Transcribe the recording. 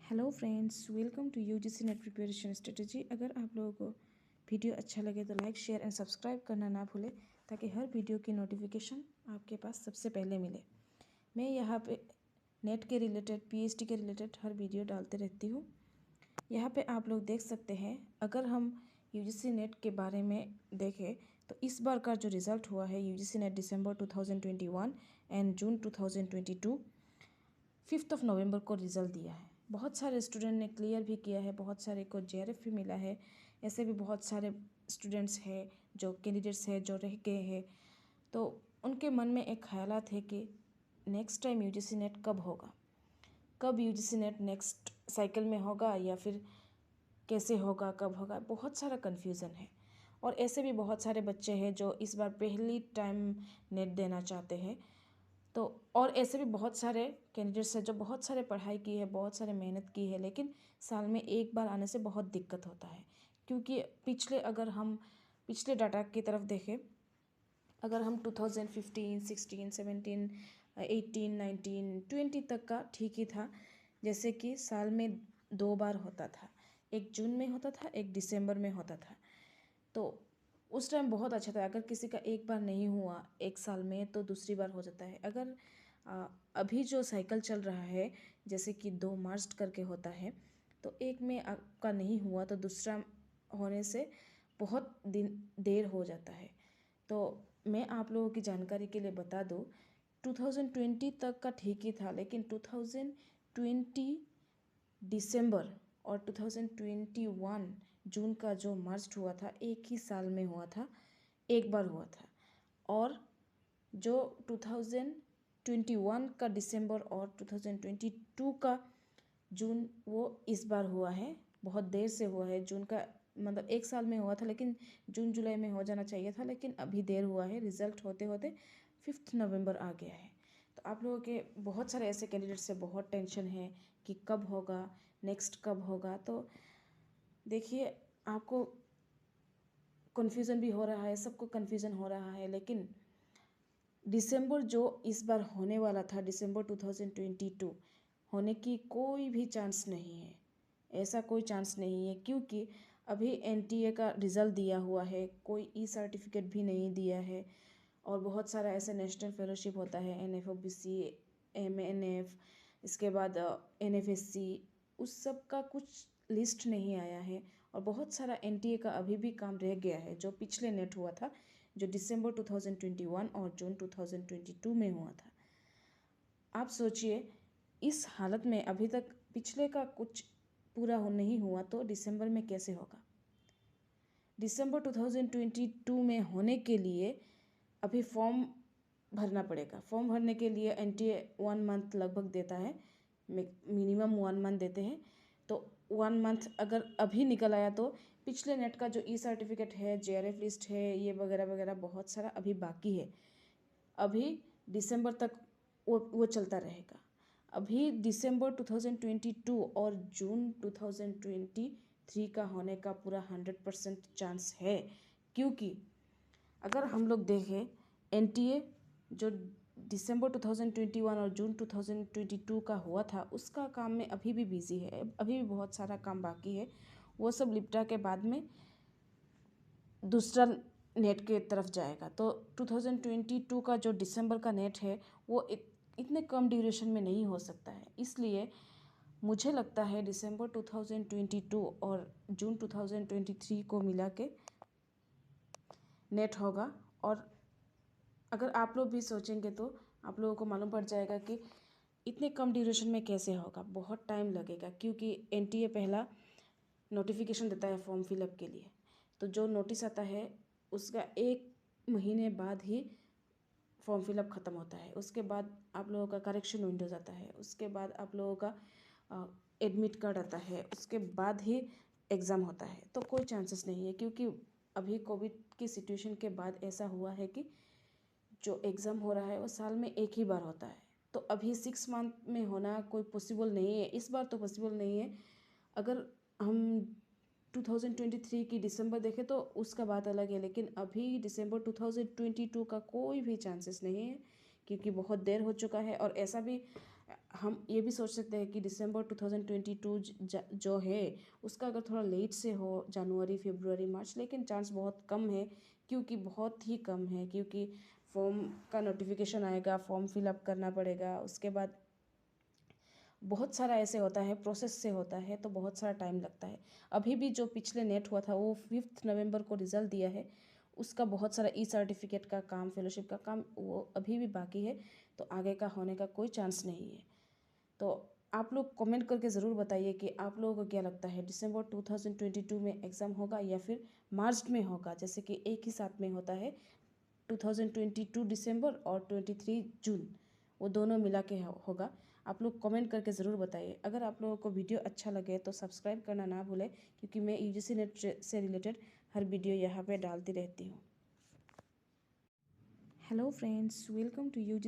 Hello friends, welcome to UGC NET preparation strategy. अगर आप लोगों को वीडियो अच्छा लगे तो लाइक शेयर एंड सब्सक्राइब करना ना भूलें ताकि हर वीडियो की नोटिफिकेशन आपके पास सबसे पहले मिले। मैं यहाँ पे नेट के रिलेटेड पीएचडी के रिलेटेड हर वीडियो डालते रहती हूँ। यहाँ पे आप लोग देख सकते हैं, अगर हम यूजीसी नेट के बारे में देखें तो इस बार का जो रिज़ल्ट हुआ है UGC net December 2021 and June 2022 5 नवंबर को रिज़ल्ट दिया है। बहुत सारे स्टूडेंट ने क्लियर भी किया है, बहुत सारे को जेआरएफ भी मिला है। ऐसे भी बहुत सारे स्टूडेंट्स हैं जो कैंडिडेट्स हैं जो रह गए हैं। तो उनके मन में एक ख्यालात है कि नेक्स्ट टाइम यूजीसी नेट कब होगा, कब यूजीसी नेट नेक्स्ट साइकिल में होगा या फिर कैसे होगा, कब होगा। बहुत सारा कन्फ्यूज़न है और ऐसे भी बहुत सारे बच्चे हैं जो इस बार पहली टाइम नेट देना चाहते हैं। तो और ऐसे भी बहुत सारे कैंडिडेट्स हैं जो बहुत सारे पढ़ाई की है, बहुत सारे मेहनत की है, लेकिन साल में एक बार आने से बहुत दिक्कत होता है। क्योंकि अगर हम पिछले डाटा की तरफ देखें, अगर हम 2015, 16, 17, 18, 19, 20 तक का ठीक ही था। जैसे कि साल में 2 बार होता था, एक जून में होता था, एक दिसंबर में होता था। तो उस टाइम बहुत अच्छा था। अगर किसी का एक बार नहीं हुआ एक साल में तो दूसरी बार हो जाता है। अगर अभी जो साइकिल चल रहा है, जैसे कि 2 मार्च करके होता है, तो एक में आपका नहीं हुआ तो दूसरा होने से बहुत दिन देर हो जाता है। तो मैं आप लोगों की जानकारी के लिए बता दूँ, 2020 तक का ठीक ही था, लेकिन 2020 दिसंबर और 2021 जून का जो मार्च हुआ था, एक ही साल में हुआ था, एक बार हुआ था। और जो 2021 का दिसंबर और 2022 का जून, वो इस बार हुआ है, बहुत देर से हुआ है। जून का मतलब एक साल में हुआ था, लेकिन जून जुलाई में हो जाना चाहिए था, लेकिन अभी देर हुआ है। रिज़ल्ट होते होते 5 नवंबर आ गया है। तो आप लोगों के बहुत सारे ऐसे कैंडिडेट से बहुत टेंशन है कि कब होगा, नेक्स्ट कब होगा। तो देखिए, आपको कन्फ्यूज़न भी हो रहा है, सबको कन्फ्यूज़न हो रहा है, लेकिन दिसंबर जो इस बार होने वाला था, दिसंबर 2022 होने की कोई भी चांस नहीं है। ऐसा कोई चांस नहीं है, क्योंकि अभी एनटीए का रिज़ल्ट दिया हुआ है, कोई ई सर्टिफिकेट भी नहीं दिया है। और बहुत सारा ऐसे नेशनल फेलोशिप होता है, NFOBC, MNF, इसके बाद NFSC, उस सब का कुछ लिस्ट नहीं आया है। और बहुत सारा एनटीए का अभी भी काम रह गया है, जो पिछले नेट हुआ था, जो दिसंबर 2021 और जून 2022 में हुआ था। आप सोचिए, इस हालत में अभी तक पिछले का कुछ पूरा नहीं हुआ तो दिसंबर में कैसे होगा। दिसंबर 2022 में होने के लिए अभी फॉर्म भरना पड़ेगा। फॉर्म भरने के लिए एनटीए 1 मंथ लगभग देता है, मिनिमम 1 मंथ देते हैं। तो 1 मंथ अगर अभी निकल आया तो पिछले नेट का जो ई सर्टिफिकेट है, जेआरएफ लिस्ट है, ये वगैरह वगैरह बहुत सारा अभी बाकी है। अभी दिसंबर तक वो चलता रहेगा। अभी दिसंबर 2022 और जून 2023 का होने का पूरा 100% चांस है। क्योंकि अगर हम लोग देखें, एनटीए जो दिसंबर 2021 और जून 2022 का हुआ था, उसका काम में अभी भी बिजी है, अभी भी बहुत सारा काम बाकी है। वो सब निपटा के बाद में दूसरा नेट के तरफ जाएगा। तो 2022 का जो दिसंबर का नेट है, वो इतने कम ड्यूरेशन में नहीं हो सकता है। इसलिए मुझे लगता है दिसंबर 2022 और जून 2023 को मिला के नेट होगा। और अगर आप लोग भी सोचेंगे तो आप लोगों को मालूम पड़ जाएगा कि इतने कम ड्यूरेशन में कैसे होगा, बहुत टाइम लगेगा। क्योंकि एनटीए पहला नोटिफिकेशन देता है फॉर्म फिलअप के लिए, तो जो नोटिस आता है उसका 1 महीने बाद ही फॉर्म फिलअप ख़त्म होता है। उसके बाद आप लोगों का करेक्शन विंडोज़ आता है, उसके बाद आप लोगों का एडमिट कार्ड आता है, उसके बाद ही एग्ज़ाम होता है। तो कोई चांसेस नहीं है, क्योंकि अभी कोविड की सिचुएशन के बाद ऐसा हुआ है कि जो एग्ज़ाम हो रहा है वो साल में एक ही बार होता है। तो अभी 6 मंथ में होना कोई पॉसिबल नहीं है, इस बार तो पॉसिबल नहीं है। अगर हम 2023 की दिसंबर देखें तो उसका बात अलग है, लेकिन अभी दिसंबर 2022 का कोई भी चांसेस नहीं है, क्योंकि बहुत देर हो चुका है। और ऐसा भी हम ये भी सोच सकते हैं कि दिसंबर 2022 जो है उसका अगर थोड़ा लेट से हो, जनवरी फरवरी मार्च, लेकिन चांस बहुत कम है, क्योंकि बहुत ही कम है, क्योंकि फॉर्म का नोटिफिकेशन आएगा, फॉर्म फिलअप करना पड़ेगा, उसके बाद बहुत सारा ऐसे होता है, प्रोसेस से होता है, तो बहुत सारा टाइम लगता है। अभी भी जो पिछले नेट हुआ था वो 5 नवंबर को रिज़ल्ट दिया है, उसका बहुत सारा ई सर्टिफिकेट का काम, फेलोशिप का काम वो अभी भी बाकी है, तो आगे का होने का कोई चांस नहीं है। तो आप लोग कमेंट करके ज़रूर बताइए कि आप लोगों को क्या लगता है, दिसंबर 2022 में एग्ज़ाम होगा या फिर मार्च में होगा, जैसे कि एक ही साथ में होता है 2022 दिसंबर और 23 जून, वो दोनों मिला के होगा। आप लोग कमेंट करके ज़रूर बताइए। अगर आप लोगों को वीडियो अच्छा लगे तो सब्सक्राइब करना ना भूलें, क्योंकि मैं यूजीसी नेट से रिलेटेड हर वीडियो यहाँ पे डालती रहती हूँ। Hello friends, welcome to UGC